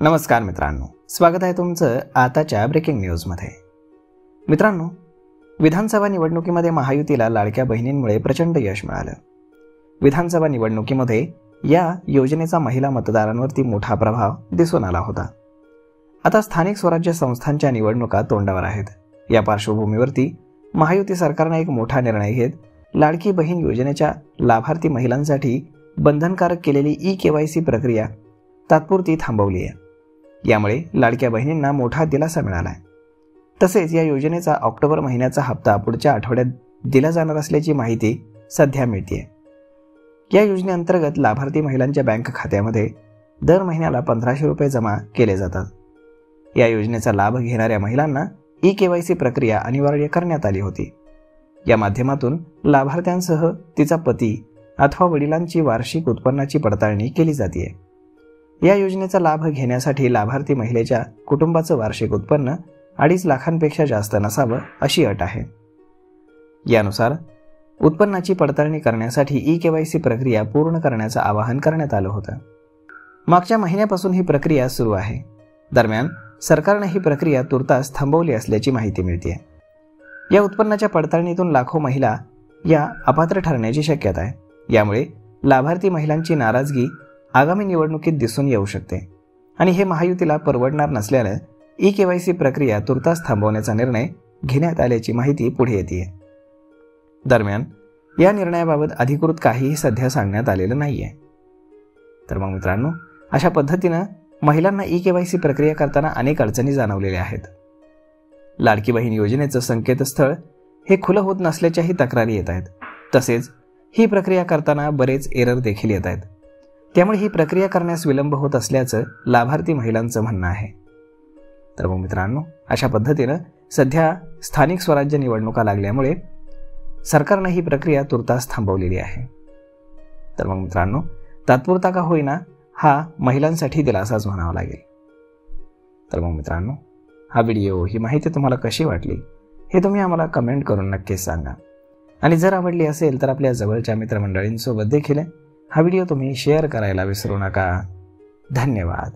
नमस्कार मित्रांनो, स्वागत आहे तुमचं आताच्या ब्रेकिंग न्यूजमध्ये। मित्रांनो, विधानसभा निवडणुकीमध्ये महायुतीला लाडक्या बहिणींमुळे प्रचंड यश मिळालं। विधानसभा निवडणुकीमध्ये या योजनेचा महिला मतदारांवरती मोठा प्रभाव दिसून आला होता। आता स्थानिक स्वराज्य संस्थांच्या निवडणुका तोंडावर आहेत। या पार्श्वभूमीवरती महायुती सरकारने एक मोठा निर्णय घेत लाडकी बहीण योजनेच्या लाभार्थी महिलांसाठी बंधनकारक केलेली ई-केवायसी प्रक्रिया तात्पुरती थांबवली आहे। यामुळे लाडक्या बहिणींना मोठा दिलासा मिळाला आहे। तसेच या योजनेचा ऑक्टोबर महिन्याचा हप्ता पुढच्या आठवड्यात दिला जाणार असल्याची माहिती सध्या मिळते। या योजनेअंतर्गत लाभार्थी महिलांच्या बँक खात्यामध्ये दर महिन्याला 1500 रुपये जमा केले जातात। या योजनेचा लाभ घेणाऱ्या महिलांना ई-केवायसी प्रक्रिया अनिवार्य करण्यात आली होती। या माध्यमातून लाभार्थ्यांसह तिचा पती अथवा वडिलांची वार्षिक उत्पन्नाची पडताळणी केली जाते। या योजनेचा लाभ घेण्यासाठी लाभार्थी महिलेच्या कुटुंबाचं वार्षिक उत्पन्न 2.5 लाखांपेक्षा जास्त नसावं अशी अट आहे। यानुसार उत्पन्नाची पडताळणी करण्यासाठी ई-केवायसी प्रक्रिया पूर्ण करण्याचं आवाहन करण्यात आलं होतं। मागच्या महिन्यापासून ही प्रक्रिया सुरू आहे। दरम्यान सरकारने ही प्रक्रिया तुर्तास थांबवली असल्याची माहिती मिळते। या उत्पन्नाच्या पडताळणीतून लाखो महिला या अपात्र ठरण्याची शक्यता आहे। यामुळे लाभार्थी महिलांची नाराजगी आगामी निवडणुकीत दिसून येऊ शकते आणि हे महायुतीला परवडणार नसल्याने ई-केवायसी प्रक्रिया तुर्तास थांबवण्याचा निर्णय घेण्यात आल्याची माहिती पुढे येते। दरम्यान या निर्णयाबाबत अधिकृत काहीही सध्या सांगण्यात आलेलं नाहीये। तर मग मित्रांनो, अशा पद्धतीनं महिलांना ई-केवायसी प्रक्रिया करताना अनेक अडचणी जाणवलेल्या आहेत। लाडकी बहीण योजनेचं संकेतस्थळ हे खुलं होत नसल्याच्याही तक्रारी येत आहेत। तसेच ही प्रक्रिया करताना बरेच एरर देखील येत आहेत। त्यामुळे ही प्रक्रिया करण्यास विलंब होत असल्याचं लाभार्थी महिलांचं म्हणणं आहे। तर मग मित्रांनो, अशा पद्धतीनं सध्या स्थानिक स्वराज्य निवडणुका लागल्यामुळे सरकारने ही प्रक्रिया तुर्तास थांबवलेली आहे। तर मग मित्रांनो, तात्पुरता का होईना हा महिलांसाठी दिलासाच म्हणावा लागेल। तर मग मित्रांनो, हा व्हिडिओ, ही माहिती तुम्हाला कशी वाटली हे तुम्ही आम्हाला कमेंट करून नक्कीच सांगा। आणि जर आवडली असेल तर आपल्या जवळच्या मित्रमंडळींसोबत देखील हा व्हिडिओ तुम्ही शेअर करायला विसरू नका। धन्यवाद।